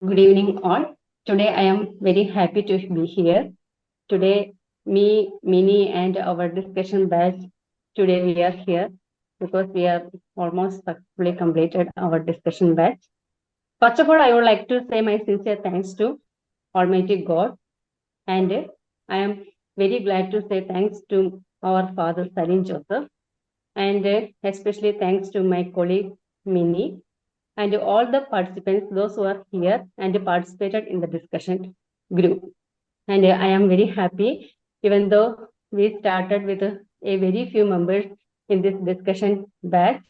Good evening, all. Today I am very happy to be here. Today, me, Mini, and our discussion batch. Today we are here because we are almost successfully completed our discussion batch. First of all, I would like to say my sincere thanks to Almighty God, and I am very glad to say thanks to our father Sarin Joseph, and especially thanks to my colleague Mini and all the participants, those who are here and participated in the discussion group. And I am very happy, even though we started with a very few members in this discussion batch.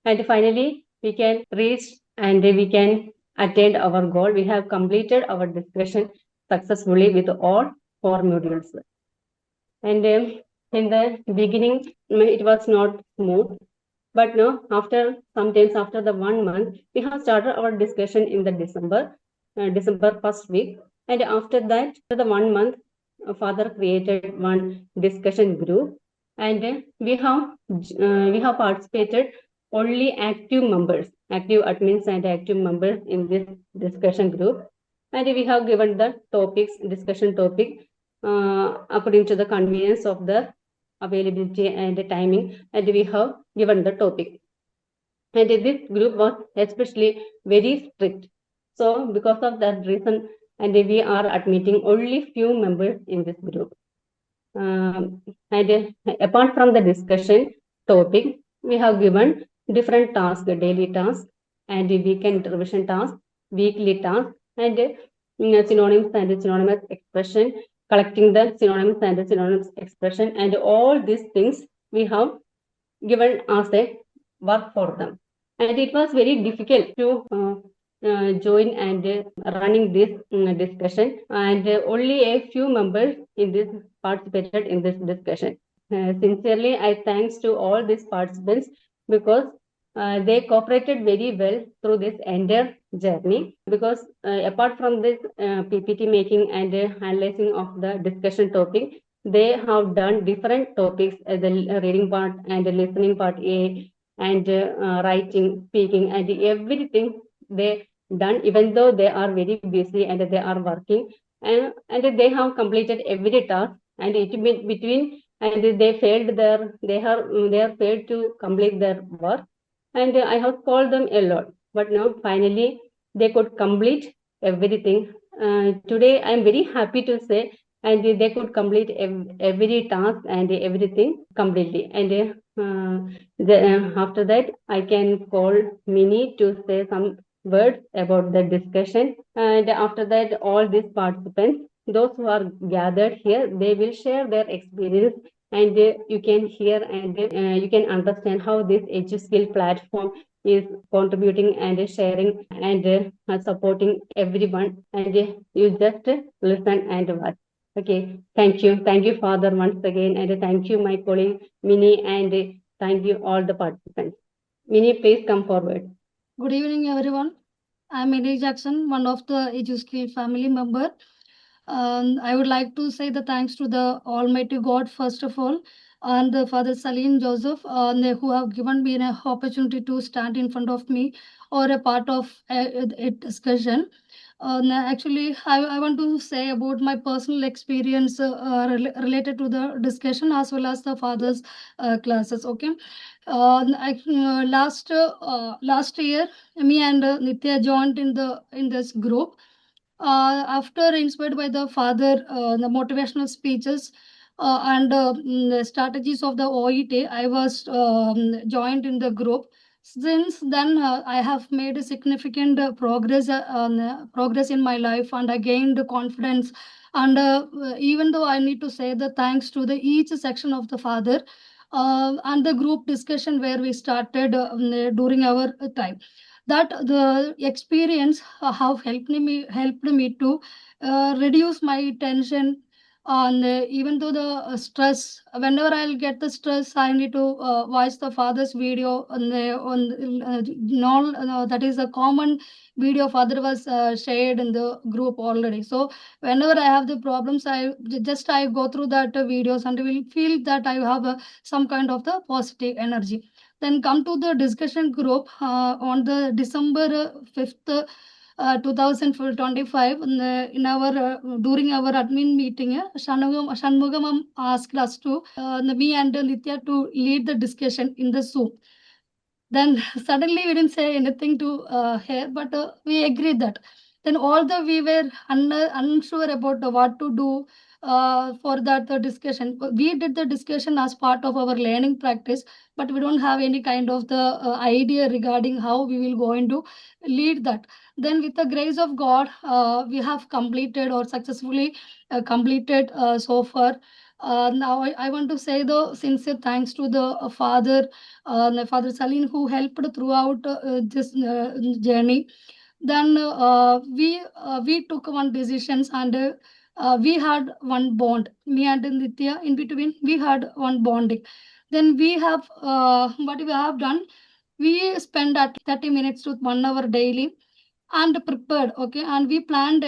And finally, we can reach and we can attain our goal. We have completed our discussion successfully with all four modules. And in the beginning, it was not smooth, but now, after sometimes after the 1 month, we have started our discussion in the December first week, and after that, after the 1 month, father created one discussion group, and we have participated only active members, active admins and active members in this discussion group, and we have given the topics, discussion topic, according to the convenience of the availability and the timing, and we have given the topic. And this group was especially very strict. So because of that reason, and we are admitting only few members in this group. And apart from the discussion topic, we have given different tasks, daily tasks, and weekend revision tasks, weekly tasks, and synonyms and synonymous expression, collecting the synonyms and the synonymous expression, and all these things we have given as a work for them. And it was very difficult to join and running this discussion, and only a few members in this participated in this discussion. Sincerely, I thanks to all these participants because they cooperated very well through this entire journey. Because apart from this PPT making and analyzing of the discussion topic, they have done different topics, the reading part and the listening part A, and writing, speaking, and everything they done, even though they are very busy and they are working, and they have completed every task, and it between, and they have failed to complete their work, and I have called them a lot, but now finally they could complete everything. Today I am very happy to say, and they could complete every task and everything completely. And after that, I can call Mini to say some words about the discussion. And after that, all these participants, those who are gathered here, they will share their experience, and you can hear and you can understand how this EduSkill platform is contributing and sharing and supporting everyone. And you just listen and watch. Okay, thank you. Thank you, Father, once again. And thank you, my colleague, Mini, and thank you, all the participants. Mini, please come forward. Good evening, everyone. I'm Edu Jackson, one of the EduSkills family member. I would like to say the thanks to the Almighty God, first of all, and the Father Salim Joseph, who have given me an opportunity to stand in front of me or a part of a discussion. Actually, I want to say about my personal experience related to the discussion as well as the father's classes. Okay, last year, me and Nithya joined in this group. After inspired by the father, the motivational speeches and the strategies of the OET, I was joined in the group. Since then, I have made a significant progress in my life, and I gained confidence. And even though I need to say the thanks to the each section of the father and the group discussion where we started during our time, that the experience have helped me to reduce my tension. And even though the stress, whenever I'll get the stress, I need to watch the father's video that is a common video father was shared in the group already. So whenever I have the problems, I go through that videos and will feel that I have some kind of the positive energy. Then come to the discussion group on the December 5th. 2025 in our during our admin meeting, Shanmugam asked us to me and Nithya to lead the discussion in the Zoom. Then suddenly we didn't say anything to her, but we agreed that. Then although we were unsure about what to do for that discussion, we did the discussion as part of our learning practice, but we don't have any kind of the idea regarding how we will going to lead that. Then with the grace of God, we have completed or successfully completed so far. Now I want to say the sincere thanks to the Father Father Salim, who helped throughout this journey. Then we took one decisions, and we had one bond. Me and Nithya, in between, we had one bonding. Then we have what we have done. We spend at 30 minutes to 1 hour daily and prepared, okay, and we planned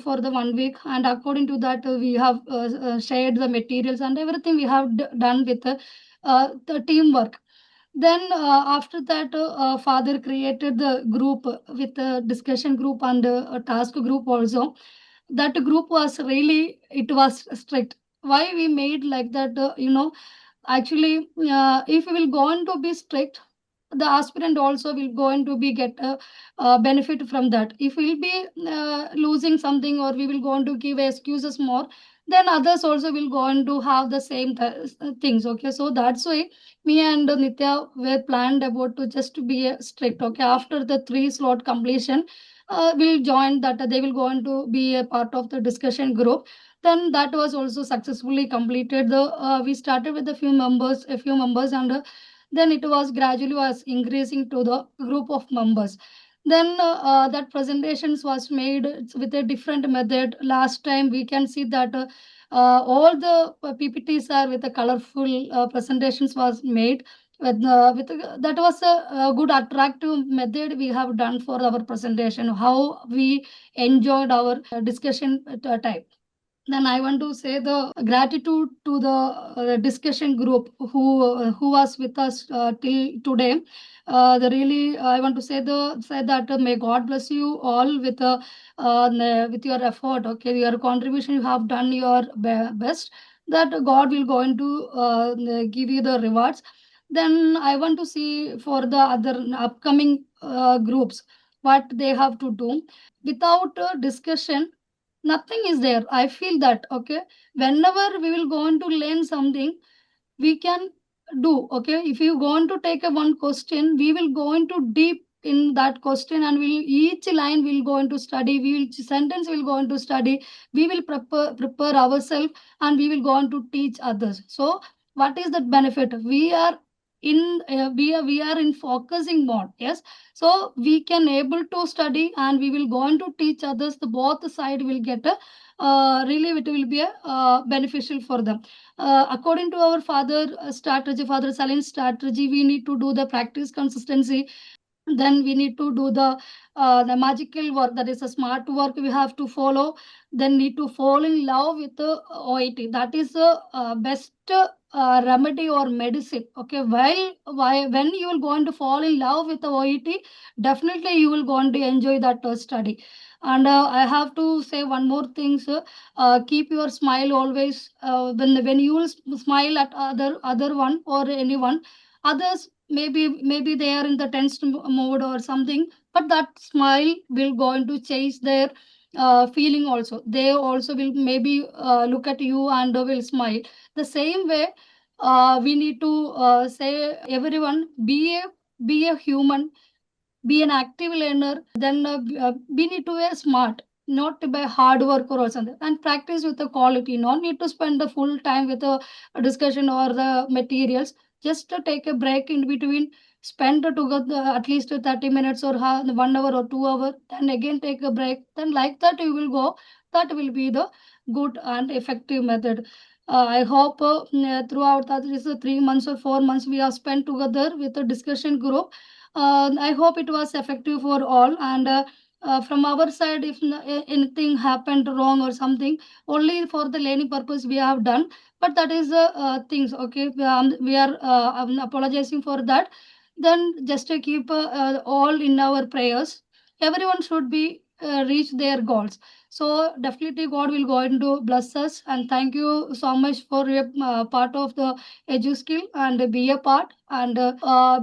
for the 1 week, and according to that we have shared the materials and everything we have done with the teamwork. Then after that, father created the group with a discussion group and a task group also. That group was really, it was strict. Why we made like that? Actually, if we will go on to be strict, the aspirant also will go on to be get a benefit from that. If we'll be losing something, or we will go on to give excuses more, then others also will go on to have the same things. Okay, so that's why me and Nithya were planned about to just be strict. Okay, after the 3 slot completion, will join that. They will go on to be a part of the discussion group. Then that was also successfully completed. We started with a few members, and then it was gradually was increasing to the group of members. Then that presentations was made with a different method. Last time we can see that all the PPTs are with a colorful presentations was made. That was a good attractive method we have done for our presentation. How we enjoyed our discussion time. Then I want to say the gratitude to the discussion group who was with us till today. The really I want to say that may God bless you all with your effort. Okay, your contribution, you have done your best. That God will going to give you the rewards. Then I want to see for the other upcoming groups what they have to do. Without discussion, nothing is there. I feel that, okay, whenever we will go on to learn something, we can do. Okay, if you go on to take a one question, we will go into deep in that question, and we'll each line will go into study, we will sentence will go into study, we will prepare ourselves, and we will go on to teach others. So what is the benefit? We are in we are in focusing mode. Yes, so we can able to study, and we will go on to teach others. The both side will get a really it will be a beneficial for them. According to our Father Salim's strategy, we need to do the practice consistency. Then we need to do the magical work, that is a smart work we have to follow. Then need to fall in love with the OET. That is the best remedy or medicine. Okay, when you will going to fall in love with the OET, definitely you will going to enjoy that study. And I have to say one more thing, sir. Keep your smile always. When you will smile at other one or anyone, others maybe they are in the tensed mode or something, but that smile will going to change their feeling also. They also will maybe look at you and will smile. The same way, we need to say everyone, be a human, be an active learner. Then we need to be smart, not to be hard work or something, and practice with the quality. No need to spend the full time with a discussion or the materials. Just to take a break in between, spend together at least 30 minutes or 1 hour or 2 hours, then again take a break. Then like that you will go. That will be the good and effective method. I hope throughout that is 3 months or 4 months we have spent together with a discussion group. I hope it was effective for all. And from our side, if anything happened wrong or something, only for the learning purpose we have done. But that is the things. Okay, we are apologizing for that. Then just to keep all in our prayers. everyone should be reach their goals. So definitely God will going to bless us. And thank you so much for your part of the EduSkill, and be a part, and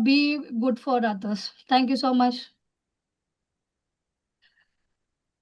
be good for others. Thank you so much.